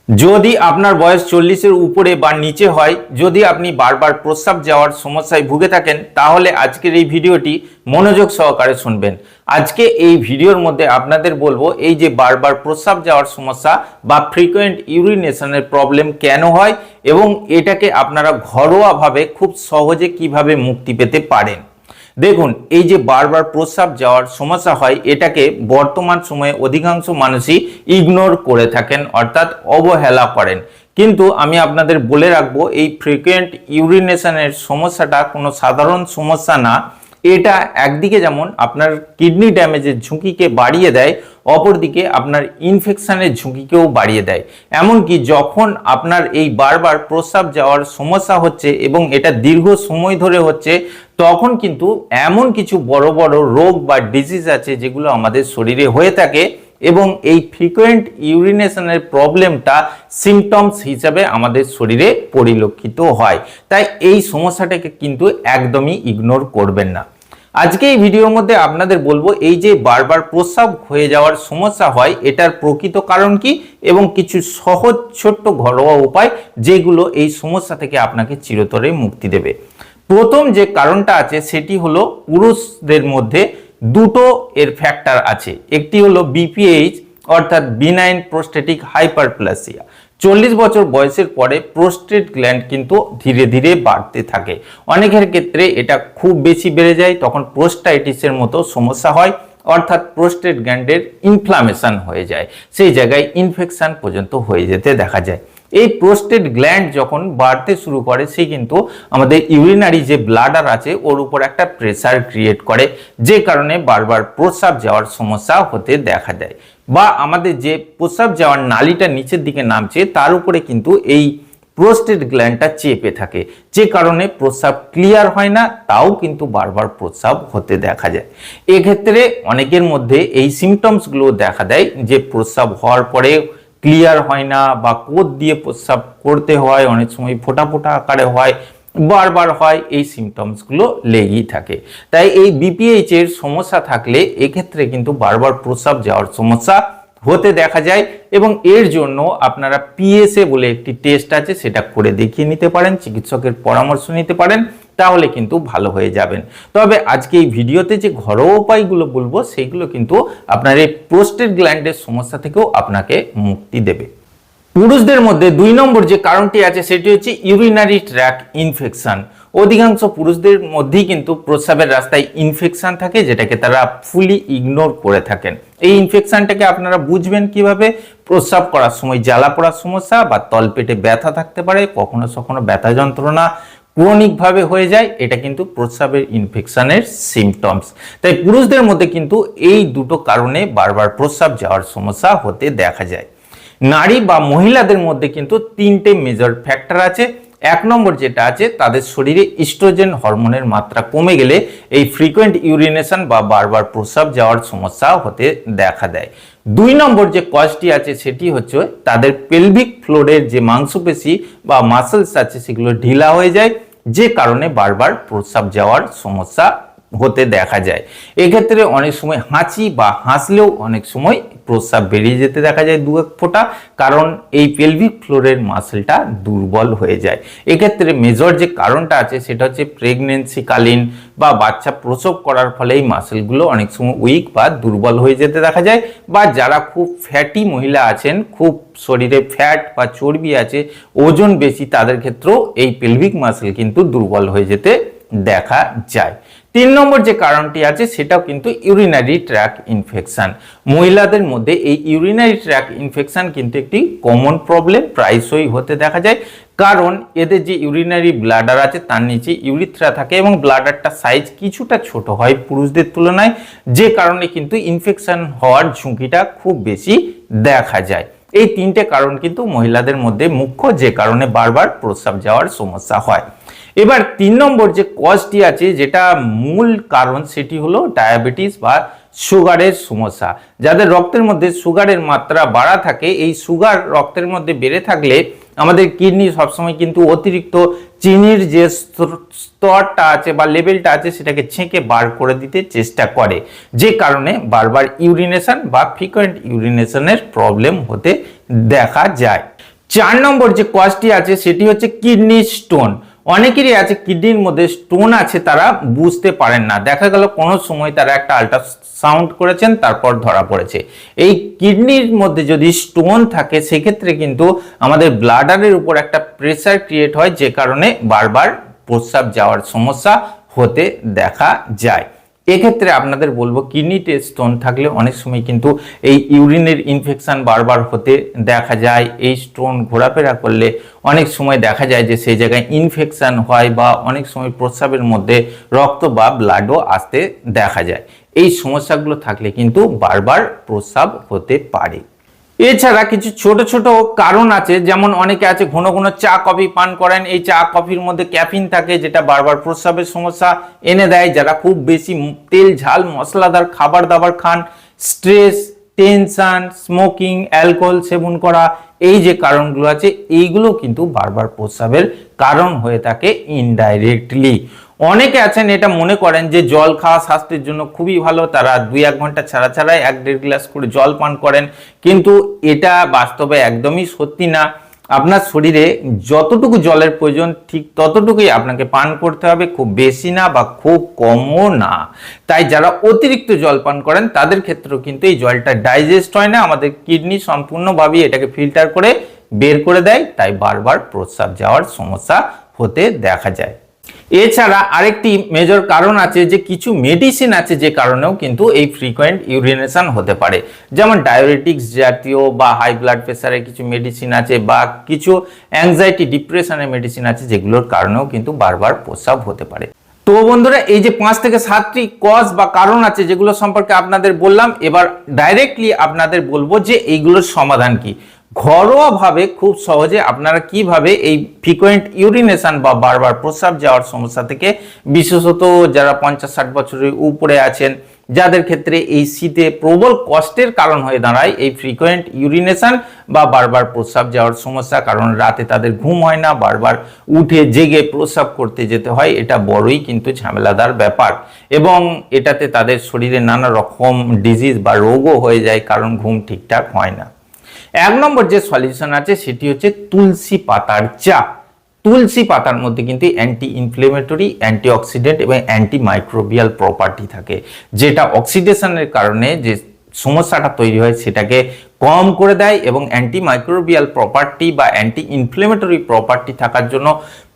যদি আপনার বয়স 40-এর উপরে বা নিচে হয়, যদি আপনি বারবার প্রস্রাব যাওয়ার সমস্যায় ভুগে থাকেন, তাহলে আজকের এই ভিডিওটি মনোযোগ সহকারে শুনবেন। আজকে এই ভিডিওর মধ্যে আপনাদের বলবো এই যে বারবার প্রস্রাব যাওয়ার সমস্যা বা ফ্রিকোয়েন্ট ইউরিনেশনের প্রবলেম কেন হয় এবং এটাকে আপনারা ঘরোয়াভাবে খুব সহজে কিভাবে মুক্তি পেতে পারেন। দেখুন, এই যে বারবার প্রস্রাব যাওয়ার সমস্যা হয়, এটাকে বর্তমান সময়ে অধিকাংশ মানুষই ইগনোর করে থাকেন, অর্থাৎ অবহেলা করেন। কিন্তু আমি আপনাদের বলে রাখবো, এই ফ্রিকুয়েন্ট ইউরিনেশনের সমস্যাটা কোনো সাধারণ সমস্যা না। এটা একদিকে যেমন আপনার কিডনি ড্যামেজের ঝুঁকিকে বাড়িয়ে দেয়, অপরদিকে আপনার ইনফেকশনের ঝুঁকিকেও বাড়িয়ে দেয়। এমনকি যখন আপনার এই বারবার প্রস্রাব যাওয়ার সমস্যা হচ্ছে এবং এটা দীর্ঘ সময় ধরে হচ্ছে, তখন কিন্তু এমন কিছু বড় বড় রোগ বা ডিজিজ আছে যেগুলো আমাদের শরীরে হয়ে থাকে এবং এই ফ্রিকুয়েন্ট ইউরিনেশনের প্রবলেমটা সিমটমস হিসাবে আমাদের শরীরে পরিলক্ষিত হয়। তাই এই সমস্যাটাকে কিন্তু একদমই ইগনোর করবেন না। আজকে এই ভিডিওর মধ্যে আপনাদের বলবো এই যে বারবার প্রস্রাব হয়ে যাওয়ার সমস্যা হয়, এটার প্রকৃত কারণ কি এবং কিছু সহজ ছোট্ট ঘরোয়া উপায় যেগুলো এই সমস্যা থেকে আপনাকে চিরতরে মুক্তি দেবে। প্রথম যে কারণটা আছে সেটি হলো পুরুষদের মধ্যে দুটো এর ফ্যাক্টর আছে। একটি হলো বিপিএইচ অর্থাৎ বিনাইন প্রোস্টেটিক হাইপারপ্লাসিয়া। 40 বছর বয়সের পরে প্রোস্টেট গ্ল্যান্ড কিন্তু ধীরে ধীরে বাড়তে থাকে। অনেকের ক্ষেত্রে এটা খুব বেশি বেড়ে যায়, তখন প্রোস্টাইটিসের মতো সমস্যা হয়, অর্থাৎ প্রোস্টেট গ্ল্যান্ডের ইনফ্লামেশন হয়ে যায়, সেই জায়গায় ইনফেকশন পর্যন্ত হয়ে যেতে দেখা যায়। এই প্রোস্টেট গ্ল্যান্ড যখন বাড়তে শুরু করে, সে কিন্তু আমাদের ইউরিনারি যে ব্লাডার আছে ওর উপর একটা প্রেসার ক্রিয়েট করে, যে কারণে বারবার প্রস্রাব যাওয়ার সমস্যা হতে দেখা দেয়। বা আমাদের যে প্রস্রাব যাওয়ার নালীটা নিচের দিকে নামছে, তার উপরে কিন্তু এই প্রোস্টেট গ্ল্যান্ডটা চেপে থাকে, যে কারণে প্রস্রাব ক্লিয়ার হয় না, তাও কিন্তু বারবার প্রস্রাব হতে দেখা যায়। এক্ষেত্রে অনেকের মধ্যে এই সিমটমসগুলো দেখা দেয় যে প্রস্রাব হওয়ার পরে ক্লিয়ার হয় না বা কোদ দিয়ে প্রস্রাব করতে হয়, অনেক সময় ফোঁটা ফোঁটা আকারে হয়, বারবার হয়, এই সিমটমসগুলো লেগেই থাকে। তাই এই বিপিএইচ এর সমস্যা থাকলে এক্ষেত্রে কিন্তু বারবার প্রস্রাব যাওয়ার সমস্যা হতে দেখা যায় এবং এর জন্য আপনারা পিএসএ বলে একটি টেস্ট আছে, সেটা করে দেখিয়ে নিতে পারেন, চিকিৎসকের পরামর্শ নিতে পারেন, তাহলে কিন্তু ভালো হয়ে যাবেন। তবে আজকে এই ভিডিওতে যে ঘরোয়া উপায়গুলো বলবো সেগুলো কিন্তু আপনার এই প্রোস্টেট গ্ল্যান্ডের সমস্যা থেকেও আপনাকে মুক্তি দেবে। পুরুষদের মধ্যে 2 নম্বর যে কারণটি আছে সেটি হচ্ছে ইউরিনারি ট্র্যাক্ট ইনফেকশন। অধিকাংশ পুরুষদের মধ্যেই কিন্তু প্রস্রাবের রাস্তায় ইনফেকশন থাকে, যেটাকে তারা ফুলি ইগনোর করে থাকেন। এই ইনফেকশনটাকে আপনারা বুঝবেন কিভাবে? প্রস্রাব করার সময় জ্বালা পোড়ার সমস্যা বা তলপেটে ব্যথা থাকতে পারে, কখনো কখনো ব্যথা যন্ত্রণা ক্রনিক ভাবে হয়ে যায়, এটা কিন্তু প্রস্রাবের ইনফেকশনের সিমটমস। তাই পুরুষদের মধ্যে কিন্তু এই দুটো কারণে বারবার প্রস্রাব যাওয়ার সমস্যা হতে দেখা যায়। নারী বা মহিলাদের মধ্যে কিন্তু 3টে মেজর ফ্যাক্টর আছে। 1 নম্বর যেটা আছে, তাদের শরীরে ইস্ট্রোজেন হরমোনের মাত্রা কমে গেলে এই ফ্রিকুয়েন্ট ইউরিনেশন বা বারবার প্রস্রাব যাওয়ার সমস্যা হতে দেখা দেয়। 2 নম্বর যে কজটি আছে সেটি হচ্ছে তাদের পেলভিক ফ্লোরের যে মাংসপেশি বা মাসেলস আছে সেগুলো ঢিলা হয়ে যায়, যে কারণে বারবার প্রস্রাব যাওয়ার সমস্যা হতে দেখা যায়। এক্ষেত্রে অনেক সময় হাঁচি বা হাসলেও অনেক সময় প্রস্রাব বেরিয়ে যেতে দেখা যায় 2-1 ফোঁটা, কারণ এই পেলভিক ফ্লোরের মাসেলটা দুর্বল হয়ে যায়। এক্ষেত্রে মেজর যে কারণটা আছে সেটা হচ্ছে প্রেগনেন্সি কালীন বা বাচ্চা প্রসব করার ফলে এই মাসেলগুলো অনেক সময় উইক বা দুর্বল হয়ে যেতে দেখা যায়। বা যারা খুব ফ্যাটি মহিলা আছেন, খুব শরীরে ফ্যাট বা চর্বি আছে, ওজন বেশি, তাদের ক্ষেত্রেও এই পেলভিক মাসেল কিন্তু দুর্বল হয়ে যেতে দেখা যায়। 3 নম্বর যে কারণটি আছে সেটাও কিন্তু ইউরিনারি ট্র্যাক্ট ইনফেকশন। মহিলাদের মধ্যে এই ইউরিনারি ট্র্যাক্ট ইনফেকশন কিন্তু একটি কমন প্রবলেম, প্রায়শই হতে দেখা যায়, কারণ এদের যে ইউরিনারি ব্লাডার আছে তার নিচে ইউরিথ্রা থাকে এবং ব্লাডারটা সাইজ কিছুটা ছোট হয় পুরুষদের তুলনায়, যে কারণে কিন্তু ইনফেকশন হওয়ার ঝুঁকিটা খুব বেশি দেখা যায়। এই 3টে কারণ কিন্তু মহিলাদের মধ্যে মুখ্য, যে কারণে বারবার প্রস্রাব যাওয়ার সমস্যা হয়। এবার 3 নম্বর যে কজটি আছে, যেটা মূল কারণ, সেটি হলো ডায়াবেটিস বা সুগারের সমস্যা। যাদের রক্তের মধ্যে সুগারের মাত্রা বাড়া থাকে, এই সুগার রক্তের মধ্যে বেড়ে থাকলে আমাদের কিডনি সবসময় কিন্তু অতিরিক্ত চিনির যে স্তরটা আছে বা লেভেলটা আছে সেটাকে ছেঁকে বার করে দিতে চেষ্টা করে, যে কারণে বারবার ইউরিনেশন বা ফ্রিকুয়েন্ট ইউরিনেশনের প্রবলেম হতে দেখা যায়। 4 নম্বর যে কজটি আছে সেটি হচ্ছে কিডনি স্টোন। অনেকেরই আছে কিডনির মধ্যে স্টোন আছে, তারা বুঝতে পারেন না, দেখা গেল কোনো সময় তারা একটা আল্ট্রাসাউন্ড করেছেন তারপর ধরা পড়েছে। এই কিডনির মধ্যে যদি স্টোন থাকে সেক্ষেত্রে কিন্তু আমাদের ব্লাডারের উপর একটা প্রেসার ক্রিয়েট হয়, যে কারণে বারবার প্রস্রাব যাওয়ার সমস্যা হতে দেখা যায়। এক্ষেত্রে আপনাদের বলবো কিডনিতে স্টোন থাকলে অনেক সময় কিন্তু এই ইউরিনের ইনফেকশন বারবার হতে দেখা যায়। এই স্টোন ঘোরাফেরা করলে অনেক সময় দেখা যায় যে সেই জায়গায় ইনফেকশন হয় বা অনেক সময় প্রস্রাবের মধ্যে রক্ত বা ব্লাডও আসতে দেখা যায়। এই সমস্যাগুলো থাকলে কিন্তু বারবার প্রস্রাব হতে পারে। এছাড়া কিছু ছোট ছোট কারণ আছে, যেমন অনেকে আছে ঘন ঘন চা কফি পান করেন, এই চা কফির মধ্যে ক্যাফিন থাকে যেটা বারবার প্রস্রাবের সমস্যা এনে দেয়। যারা খুব বেশি তেল ঝাল মশলাদার খাবার দাবার খান, স্ট্রেস, টেনশন, স্মোকিং, অ্যালকোহল সেবন করা, এই যে কারণগুলো আছে এইগুলো কিন্তু বারবার প্রস্রাবের কারণ হয়ে থাকে ইনডাইরেক্টলি। অনেকে আছেন এটা মনে করেন যে জল খাওয়া স্বাস্থ্যের জন্য খুবই ভালো, তারা 2-1 ঘন্টা ছাড়া ছাড়াই 1-1.5 গ্লাস করে জল পান করেন, কিন্তু এটা বাস্তবে একদমই সত্যি না। আপনার শরীরে যতটুকু জলের প্রয়োজন ঠিক ততটুকুই আপনাকে পান করতে হবে, খুব বেশি না বা খুব কমও না। তাই যারা অতিরিক্ত জল পান করেন তাদের ক্ষেত্রেও কিন্তু এই জলটা ডাইজেস্ট হয় না, আমাদের কিডনি সম্পূর্ণভাবে এটাকে ফিল্টার করে বের করে দেয়, তাই বারবার প্রস্রাব যাওয়ার সমস্যা হতে দেখা যায়। এছাড়া আরেকটি মেজর কারণ আছে যে কিছু মেডিসিন আছে যে কারণেও কিন্তু এই ফ্রিকোয়েন্ট ইউরিনেশন হতে পারে, যেমন ডায়াবেটিক্স জাতীয় বা হাই ব্লাড প্রেসারের কিছু মেডিসিন আছে বা কিছু অ্যাংজাইটি ডিপ্রেশনের মেডিসিন আছে, যেগুলোর কারণেও কিন্তু বারবার প্রস্রাব হতে পারে। তো বন্ধুরা, এই যে 5 থেকে 7টি কজ বা কারণ আছে যেগুলো সম্পর্কে আপনাদের বললাম, এবার ডাইরেক্টলি আপনাদের বলবো যে এইগুলোর সমাধান কি। ঘরোয়াভাবে খুব সহজে আপনারা কিভাবে এই ফ্রিকোয়েন্ট ইউরিনেশন বা বারবার প্রস্রাব যাওয়ার সমস্যা থেকে, বিশেষত যারা 50-60 বছরের উপরে আছেন, যাদের ক্ষেত্রে এই শীতে প্রবল কষ্টের কারণ হয়ে দাঁড়ায় এই ফ্রিকোয়েন্ট ইউরিনেশন বা বারবার প্রস্রাব যাওয়ার সমস্যা, কারণ রাতে তাদের ঘুম হয় না, বারবার উঠে জেগে প্রস্রাব করতে যেতে হয়, এটা বড়ই কিন্তু ঝামেলাদার ব্যাপার এবং এটাতে তাদের শরীরে নানা রকম ডিজিজ বা রোগও হয়ে যায়, কারণ ঘুম ঠিকঠাক হয় না। 1 নম্বর যে সলিউশন আছে সেটি হচ্ছে তুলসী পাতার চা। তুলসী পাতার মধ্যে কিন্তু অ্যান্টি ইনফ্লেমেটরি, অ্যান্টিঅক্সিডেন্ট এবং অ্যান্টি মাইক্রোবিয়াল প্রপার্টি থাকে, যেটা অক্সিডেশনের কারণে যে সমস্যাটা তৈরি হয় সেটাকে কম করে দেয় এবং অ্যান্টি মাইক্রোবিয়াল প্রপার্টি বা অ্যান্টি ইনফ্লেমেটরি প্রপার্টি থাকার জন্য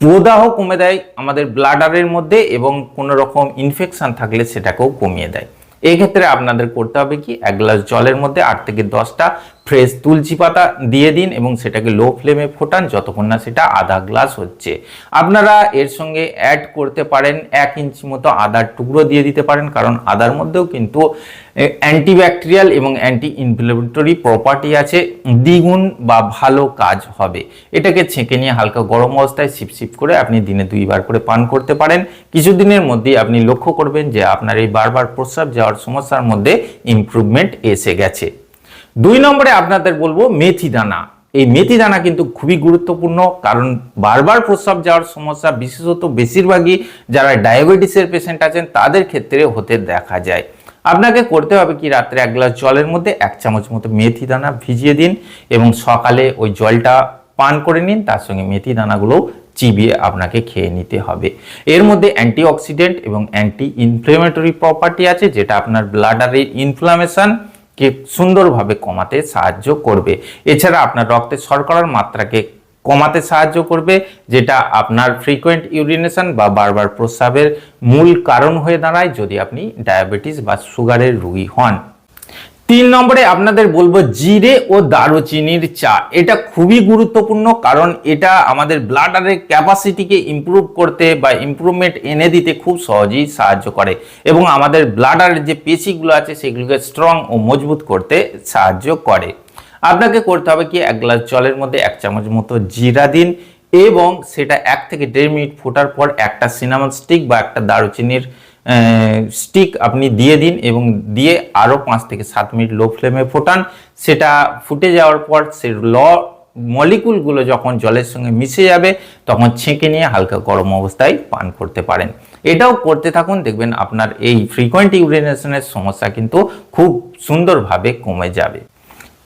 প্রদাহ কমে দেয় আমাদের ব্লাডারের মধ্যে এবং কোনো রকম ইনফেকশন থাকলে সেটাকেও কমিয়ে দেয়। এই ক্ষেত্রে আপনাদের করতে হবে কি, 1 গ্লাস জলের মধ্যে 8 থেকে 10টা ফ্রেশ তুলসী পাতা দিয়ে দিন এবং সেটাকে লো ফ্লেমে ফোটান যতক্ষণ না সেটা আধা গ্লাস হচ্ছে। আপনারা এর সঙ্গে অ্যাড করতে পারেন 1 ইঞ্চি মতো আদার টুকরো দিয়ে দিতে পারেন, কারণ আদার মধ্যেও কিন্তু অ্যান্টিব্যাকটেরিয়াল এবং অ্যান্টি ইনফ্লেমেটরি প্রপার্টি আছে, দ্বিগুণ বা ভালো কাজ হবে। এটাকে ছেঁকে নিয়ে হালকা গরম অবস্থায় সিপ করে আপনি দিনে 2 বার করে পান করতে পারেন। কিছুদিনের মধ্যেই আপনি লক্ষ্য করবেন যে আপনার এই বারবার প্রস্রাব যাওয়ার সমস্যার মধ্যে ইমপ্রুভমেন্ট এসে গেছে। 2 নম্বরে আপনাদের বলবো মেথি দানা। এই মেথি দানা কিন্তু খুবই গুরুত্বপূর্ণ, কারণ বারবার প্রস্রাব যাওয়ার সমস্যা বিশেষত বেশিরভাগই যারা ডায়াবেটিসের পেশেন্ট আছেন তাদের ক্ষেত্রে হতে দেখা যায়। আপনাকে করতে হবে কি, রাত্রে 1 গ্লাস জলের মধ্যে 1 চামচ মতো মেথি দানা ভিজিয়ে দিন এবং সকালে ওই জলটা পান করে নিন, তার সঙ্গে মেথি দানাগুলো চিবিয়ে আপনাকে খেয়ে নিতে হবে। এর মধ্যে অ্যান্টিঅক্সিডেন্ট এবং অ্যান্টি ইনফ্লেমেটরি প্রপার্টি আছে, যেটা আপনার ব্লাডারের ইনফ্লামেশন কে সুন্দরভাবে কমাতে সাহায্য করবে। এছাড়া আপনার রক্তে শর্করার মাত্রাকে কমাতে সাহায্য করবে, যেটা আপনার ফ্রিকোয়েন্ট ইউরিনেশন বা বারবার প্রস্রাবের মূল কারণ হয়ে দাঁড়ায় যদি আপনি ডায়াবেটিস বা সুগারের রোগী হন। 3 নম্বরে আপনাদের বলবো জিরে ও দারুচিনির চা। এটা খুবই গুরুত্বপূর্ণ, কারণ এটা আমাদের ব্লাডারের ক্যাপাসিটিকে ইমপ্রুভ করতে বা ইমপ্রুভমেন্ট এনে দিতে খুব সহজেই সাহায্য করে এবং আমাদের ব্লাডারের যে পেশিগুলো আছে সেগুলোকে স্ট্রং ও মজবুত করতে সাহায্য করে। আপনাকে করতে হবে কি, 1 গ্লাস জলের মধ্যে 1 চামচ মতো জিরা দিন এবং সেটা 1 থেকে 1.5 মিনিট ফোটার পর একটা সিনামন স্টিক বা একটা দারুচিনির স্টিক আপনি দিয়ে দিন এবং দিয়ে আরও 5 থেকে 7 মিনিট লো ফ্লেমে ফোটান। সেটা ফুটে যাওয়ার পর সে মলিকুলগুলো যখন জলের সঙ্গে মিশে যাবে তখন ছেঁকে নিয়ে হালকা গরম অবস্থায় পান করতে পারেন। এটাও করতে থাকুন, দেখবেন আপনার এই ফ্রিকোয়েন্ট ইউরিনেশনের সমস্যা কিন্তু খুব সুন্দরভাবে কমে যাবে।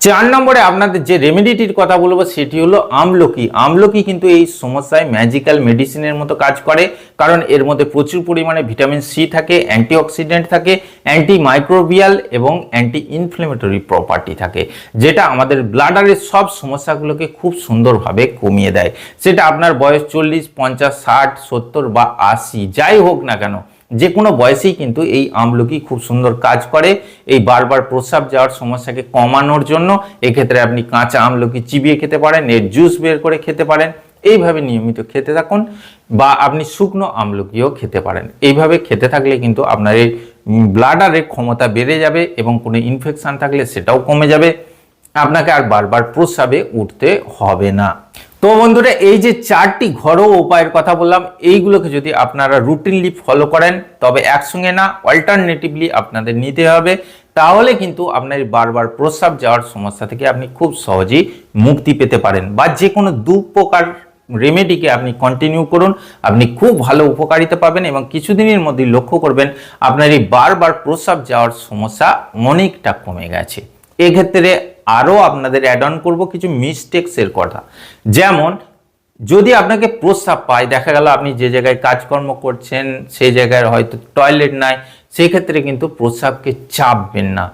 4 নম্বরে আপনাদের যে রেমেডিটির কথা বলবো সেটি হলো আমলকি। আমলকি কিন্তু এই সমস্যায় ম্যাজিক্যাল মেডিসিনের মতো কাজ করে, কারণ এর মধ্যে প্রচুর পরিমাণে ভিটামিন সি থাকে, অ্যান্টিঅক্সিডেন্ট থাকে, অ্যান্টি মাইক্রোবিয়াল এবং অ্যান্টি ইনফ্লেমেটরি প্রপার্টি থাকে, যেটা আমাদের ব্লাডারের সব সমস্যাগুলোকে খুব সুন্দরভাবে কমিয়ে দেয়। সেটা আপনার বয়স 40, 50, 60, 70 বা 80 যাই হোক না কেন, যে কোনো বয়সেই কিন্তু এই আমলকি খুব সুন্দর কাজ করে এই বারবার প্রস্রাব যাওয়ার সমস্যাকে কমানোর জন্য। এক্ষেত্রে আপনি কাঁচা আমলকি চিবিয়ে খেতে পারেন, এর জুস বের করে খেতে পারেন, এইভাবে নিয়মিত খেতে থাকুন, বা আপনি শুকনো আমলকিও খেতে পারেন। এইভাবে খেতে থাকলে কিন্তু আপনার এই ব্লাডারের ক্ষমতা বেড়ে যাবে এবং কোনো ইনফেকশন থাকলে সেটাও কমে যাবে, আপনাকে আর বারবার প্রস্রাবে উঠতে হবে না। তো বন্ধুরা, এই যে 4টি ঘরোয়া উপায়ের কথা বললাম, এইগুলোকে যদি আপনারা রুটিনলি ফলো করেন, তবে একসঙ্গে না অল্টারনেটিভলি আপনাদের নিতে হবে, তাহলে কিন্তু আপনার বারবার প্রস্রাব যাওয়ার সমস্যা থেকে আপনি খুব সহজেই মুক্তি পেতে পারেন। বা যে কোনো 2 প্রকার রেমেডিকে আপনি কন্টিনিউ করুন, আপনি খুব ভালো উপকারিতা পাবেন এবং কিছুদিনের মধ্যে লক্ষ্য করবেন আপনার এই বারবার প্রস্রাব যাওয়ার সমস্যা অনেকটা কমে গেছে। এক্ষেত্রে আরও আপনাদের অ্যাড অন করবো কিছু মিস্টেক্সের কথা। যেমন, যদি আপনাকে প্রস্রাব পায়, দেখা গেল আপনি যে জায়গায় কাজকর্ম করছেন সেই জায়গায় হয়তো টয়লেট নাই, সেই ক্ষেত্রে কিন্তু প্রস্রাবকে চাপবেন না।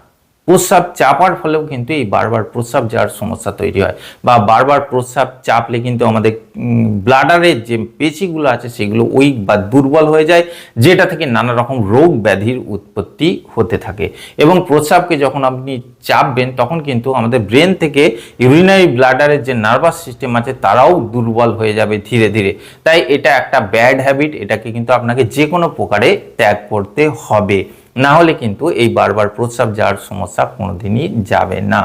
প্রস্রাব চাপার ফলেও কিন্তু এই বারবার প্রস্রাব যাওয়ার সমস্যা তৈরি হয়, বা বারবার প্রস্রাব চাপলে কিন্তু আমাদের ব্লাডারের যে পেশিগুলো আছে সেগুলো উইক বা দুর্বল হয়ে যায়, যেটা থেকে নানা রকম রোগ ব্যাধির উৎপত্তি হতে থাকে। এবং প্রস্রাবকে যখন আপনি চাপবেন তখন কিন্তু আমাদের ব্রেন থেকে ইউরিনারি ব্লাডারের যে নার্ভাস সিস্টেম আছে তারাও দুর্বল হয়ে যাবে ধীরে ধীরে। তাই এটা একটা ব্যাড হ্যাবিট, এটাকে কিন্তু আপনাকে যে কোনো প্রকারে ত্যাগ করতে হবে, না হলে কিন্তু এই বারবার প্রস্রাব যাওয়ার সমস্যা কোনোদিনই যাবে না।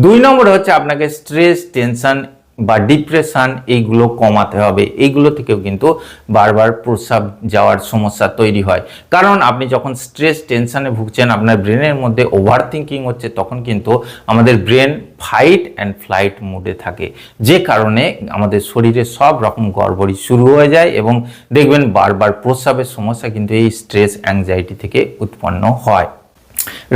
2 নম্বরে হচ্ছে আপনাকে স্ট্রেস, টেনশন বা ডিপ্রেশন এইগুলো কমাতে হবে। এইগুলো থেকেও কিন্তু বারবার প্রস্রাব যাওয়ার সমস্যা তৈরি হয়, কারণ আপনি যখন স্ট্রেস, টেনশনে ভুগছেন, আপনার ব্রেনের মধ্যে ওভার থিঙ্কিং হচ্ছে, তখন কিন্তু আমাদের ব্রেন ফাইট অ্যান্ড ফ্লাইট মোডে থাকে, যে কারণে আমাদের শরীরে সব রকম গড়বড়ি শুরু হয়ে যায় এবং দেখবেন বারবার প্রস্রাবের সমস্যা কিন্তু এই স্ট্রেস, অ্যাংজাইটি থেকে উৎপন্ন হয়।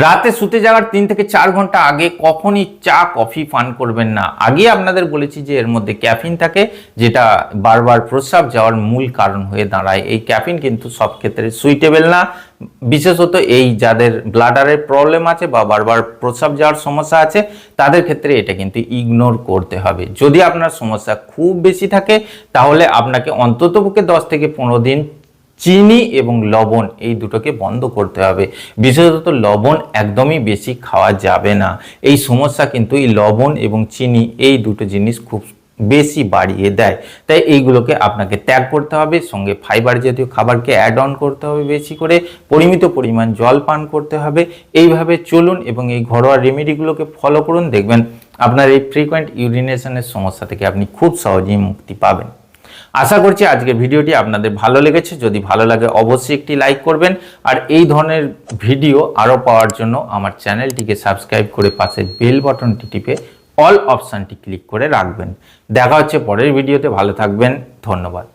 রাতে শুতে যাওয়ার 3 থেকে 4 ঘন্টা আগে কখনই চা, কফি পান করবেন না। আগে আপনাদের বলেছি যে এর মধ্যে ক্যাফিন থাকে, যেটা বারবার প্রস্রাব যাওয়ার মূল কারণ হয়ে দাঁড়ায়। এই ক্যাফিন কিন্তু সব ক্ষেত্রে সুইটেবল না, বিশেষত এই যাদের ব্লাডারের প্রবলেম আছে বা বারবার প্রস্রাব যাওয়ার সমস্যা আছে তাদের ক্ষেত্রে এটা কিন্তু ইগনোর করতে হবে। যদি আপনার সমস্যা খুব বেশি থাকে তাহলে আপনাকে অন্ততপক্ষে 10 থেকে 15 দিন চিনি এবং লবণ এই দুটোকে বন্ধ করতে হবে। বিশেষত লবণ একদমই বেশি খাওয়া যাবে না। এই সমস্যা কিন্তু এই লবণ এবং চিনি এই দুটো জিনিস খুব বেশি বাড়িয়ে দেয়, তাই এইগুলোকে আপনাকে ত্যাগ করতে হবে। সঙ্গে ফাইবার জাতীয় খাবারকে অ্যাড অন করতে হবে, বেশি করে পরিমিত পরিমাণ জল পান করতে হবে। এইভাবে চলুন এবং এই ঘরোয়া রেমেডিগুলোকে ফলো করুন, দেখবেন আপনার এই ফ্রিকোয়েন্ট ইউরিনেশনের সমস্যা থেকে আপনি খুব সহজেই মুক্তি পাবেন। আশা করছি আজকের ভিডিওটি আপনাদের ভালো লেগেছে। যদি ভালো লাগে অবশ্যই একটি লাইক করবেন, আর এই ধরনের ভিডিও আরও পাওয়ার জন্য আমার চ্যানেলটিকে সাবস্ক্রাইব করে পাশে বেল বাটনটি টিপে অল অপশানটি ক্লিক করে রাখবেন। দেখা হচ্ছে পরের ভিডিওতে, ভালো থাকবেন, ধন্যবাদ।